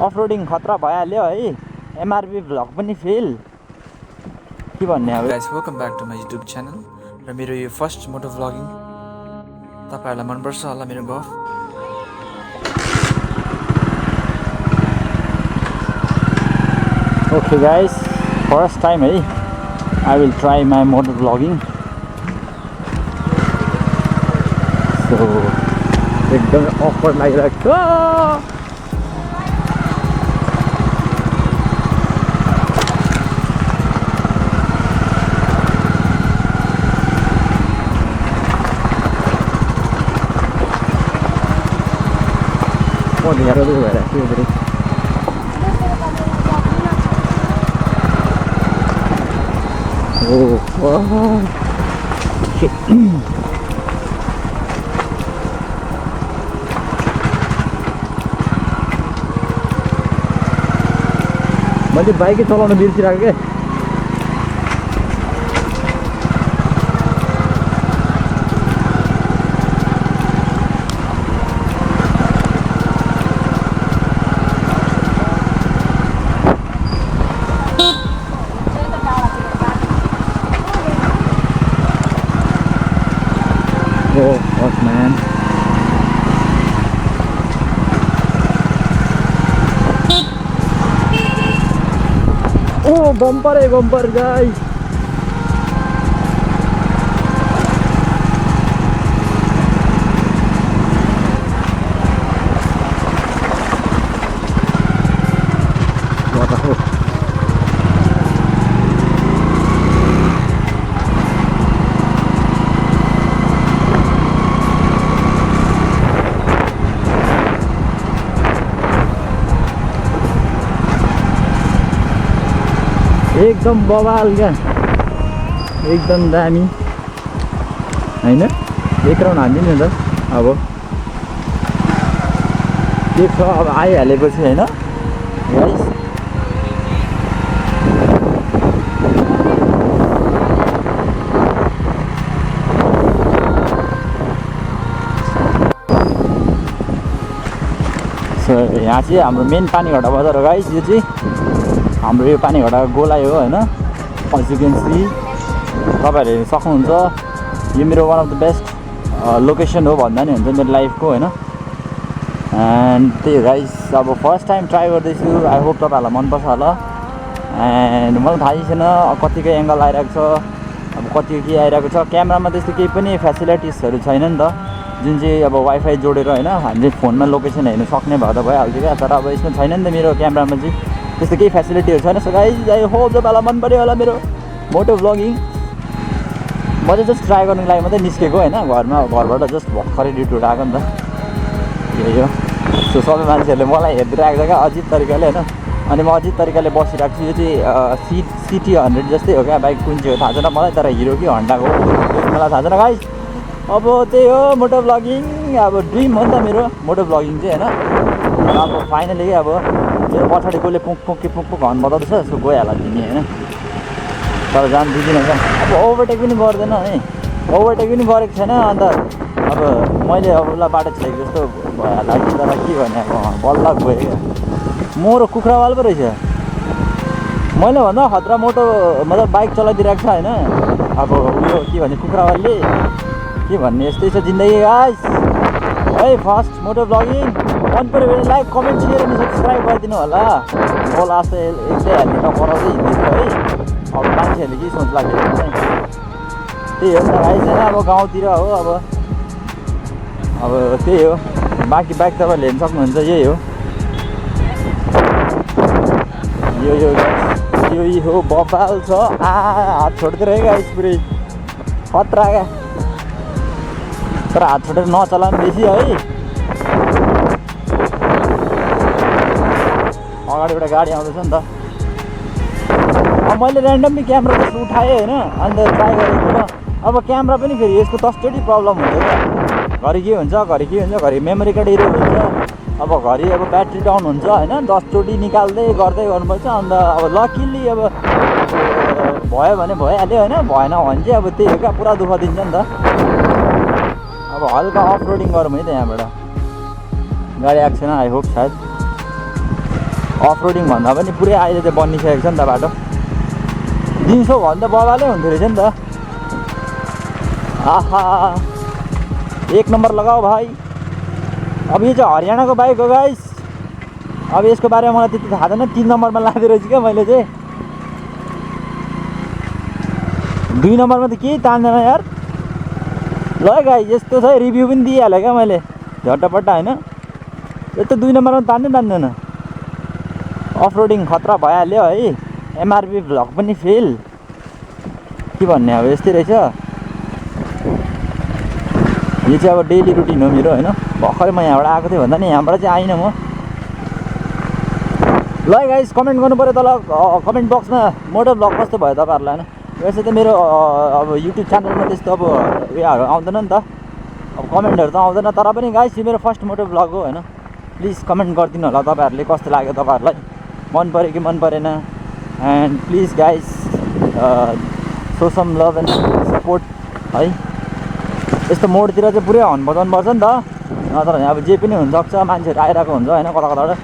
Off-roading खतरा भइहाल्यो है एमआरबी भ्लग पनि फेल के भन्ने अब guys welcome back to my YouTube channel र मेरो यो फर्स्ट मोटो भ्लगिङ तपाईहरुलाई मनपर्छ होला मेरो गफ ओके गाइस फर्स्ट टाइम है आई विल ट्राई माई मोटो भ्लगिङ सो एकदम अफर लागिरहेको छ Lihat dulu ya, sini beri. Oh, wow. Shit. मैले बाइकै चलाउन बिर्सिरहेको के Oh, fuck, man. Oh, bumper, guys. What the fuck? एकदम बवाल क्या एकदम दामी हैन एक राउन्ड हान्दियो नि त अब के छ अब आइहालेपछि हैन गाइस सो यहाँ चाहिँ हाम्रो मेन पानीघटा बजार हो गाइस यो चाहिँ हाम्रो यो पानीघटा गोलाइ हो हैन एज यु क्यान सी तपाईहरुले हेर्न सक्नुहुन्छ यो मेरो one of the best location हो भन्दा नि हुन्छ मेरो लाइफको हैन एन्ड त्यही गाइस अब फर्स्ट टाइम ट्राई गर्दैछु आई होप तपाईहरुलाई मनपर्छ होला एन्ड मलाई थाहै छैन कतिको एंगल आइरहेको छ अब कतिको के आइरहेको छ क्यामेरामा त्यस्तो केही पनि फ्यासिलिटिजहरु छैन नि त जुन चाहिँ अब वाइफाई जोडेर हैन हामीले फोनमा लोकेसन हेर्न सक्ने भए त भइहाल्थ्यो क्या तर अब यसमा छैन नि त मेरो क्यामेरामा चाहिँ त्यस्तो केही फ्यासिलिटीहरु छैन सो गाइस आई होप तपाईहरुलाई मन पर्यो होला मेरो मोटो भ्लगिङ म चाहिँ जस्ट ट्राई गर्नुको लागि मात्रै निस्केको हैन घरबाट जस्ट भर्खरै ड्युटीबाट आएको नि त यही हो सो सबै मान्छेहरूले मलाई हेरिरहेको छ क्या अजिब तरिकाले हैन अनि म अजिब तरिकाले बसिरहेको छु यो चाहिँ सिटी 100 जस्तै हो क्या बाइक कुन चाहिँ हो थाहा छैन मलाई तर हिरो कि हन्डाको मलाई थाहा छैन गाइस अब त्यही हो मोटो भ्लगिङ अब ड्रिम हो नि त मेरो मोटो भ्लगिङ चाहिँ हैन अब फाइनली अब मेरो पछाडि कसले पुक हर्न बजाउँदैछ सो गइहाल्ला तिमी हैन तर जान दिदिनँ क्या अब ओभरटेक पनि गर्दैन है ओभरटेक पनि गरेको छैन अन्त अब मैले अब उसलाई बाटो छिरेको जस्तो भइहाल्ला कि तर के गर्ने अब बल्ल गयो क्या मोरो कुखुरावाल पो रहेछ मैले भन्दा खतरा मोटो मतलब बाइक चलाइदिरहेको छ हैन अब उयो के भन्ने कुखुरावालले के भन्ने यस्तै छ जिन्दगी गाइस है फर्स्ट मोटो भ्लगिङ मन पर्यो भने लाइक कमेन्ट सेयर अनि सब्सक्राइब गरिदिनु होला म लास्ट एकदै हाल्ने नपराउँदै हिँड्दैछु है अब मान्छेहरूले के सोच्ला के त्यही हो नि त गाइस हैन अब गाउँतिर हो अब त्यही हो बाँकी बाइक तपाईँहरूले हेर्न सक्नुहुन्छ यही हो यो हो बबाल छ हात छोड्दै रह्यो गाइस पुरै खतरा क्या तर हात छोडेर नचलाउनु बेसी है अगाडिबाट गाडी आउँदैछ नि त अब मैले ऱ्यान्डमली क्यामेरा जस्तो उठाएँ हैन अन्त ट्राई गरेको हो अब क्यामेरा पनि फेरि यसको तस्टोटी प्रब्लम हुन्छ क्या घरि के हुन्छ घरि मेमोरी कार्ड इरेज हुन्छ अब घरि अब ब्याट्री डाउन हुन्छ हैन 10 चोटि निकाल्दै गर्दै गर्नुपर्छ अन्त अब लकिली अब भयो भने भइहाल्यो हैन भएन भने चाहिँ अब त्यही हो क्या पुरा दुःख दिन्छ नि त अब हल्का अफ रोडिङ गरौँ है त यहाँबाट गाडी आएको छैन आई होप सायद अफ रोडिङ भन्दा पनि पुरै अहिले चाहिँ बनिसकेको छ नि त बाटो। दिउँसो भन्दा बबालै हुन्थ्यो रहेछ नि त। आहा, एक नम्बर लगाऊ भाइ। अब यो चाहिँ हरियाणाको बाइक हो गाइस। अब यसको बारेमा मलाई त्यति थाहा छैन, 3 नम्बरमा लाँदै रहेछ क्या मैले चाहिँ। 2 नम्बरमा त केही तान्दैन यार। ल गाइस, यस्तो छ रिभ्यू पनि दिइहालेँ क्या मैले झट्टपट्ट होइन। यस्तो 2 नम्बरमा तान्दैन। अफ रोडिङ खतरा भइहाल्यो है। एमआरबी भ्लग पनि फेल, के भन्ने अब यस्तै रहेछ। यो चाहिँ अब डेली रुटिन हो मेरो होइन। भर्खरै म यहाँबाट आएको थिएँ भन्दा नि यहाँबाट चाहिँ आइनँ म। ल गाइस, कमेन्ट गर्नु पऱ्यो तल कमेन्ट बक्समा मोटो भ्लग कस्तो भयो तपाईँहरूलाई होइन। वैसे त मेरो अब युट्युब च्यानलमा त्यस्तो अब उयोहरू आउँदैन नि त, अब कमेन्टहरू त आउँदैन। तर पनि गाइस यो मेरो फर्स्ट मोटो भ्लग हो होइन। प्लिज कमेन्ट गरिदिनु होला तपाईँहरूले कस्तो लाग्यो तपाईँहरूलाई, मन पऱ्यो कि मन परेन। And please guys so some love and support है। यस्तो मोडतिर चाहिँ पुरै हर्न बजाउनुपर्छ नि त, नत्र भने अब जे पनि हुनसक्छ, मान्छेहरू आइरहेको हुन्छ होइन कता कताबाट।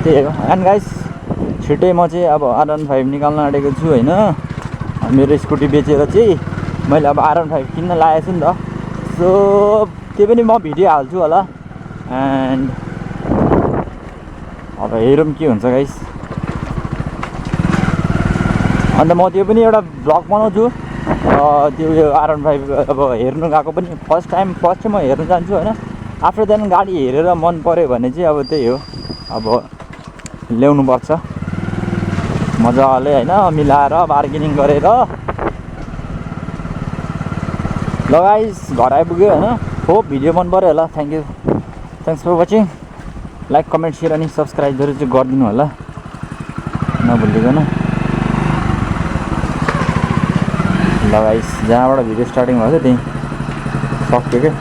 त्यही हो। एन्ड गाइस छिट्टै म चाहिँ अब R15 निकाल्न आँटेको छु होइन। मेरो स्कुटी बेचेर चाहिँ मैले अब R15 किन्न लागेको छु नि त। सो त्यो पनि म भिडियो हाल्छु होला। एन्ड अब हेरौँ के हुन्छ गाइस। अन्त म त्यो पनि एउटा भ्लग बनाउँछु, त्यो R15 अब हेर्नु गएको पनि फर्स्ट चाहिँ म हेर्नु जान्छु होइन। आफ्टर देन गाडी हेरेर मन पऱ्यो भने चाहिँ अब त्यही हो, अब ल्याउनुपर्छ मजाले होइन, मिलाएर बार्गेनिङ गरेर। ल गाइस घर आइपुग्यो होइन। होप भिडियो मन पऱ्यो होला। Thanks for watching. Like comment share अनि सब्सक्राइबहरू चाहिँ गरिदिनु होला नभुलिकन। ल गाइस, जहाँबाट भिडियो स्टार्टिङ भएको थियो त्यहीँ सक्यो क्या।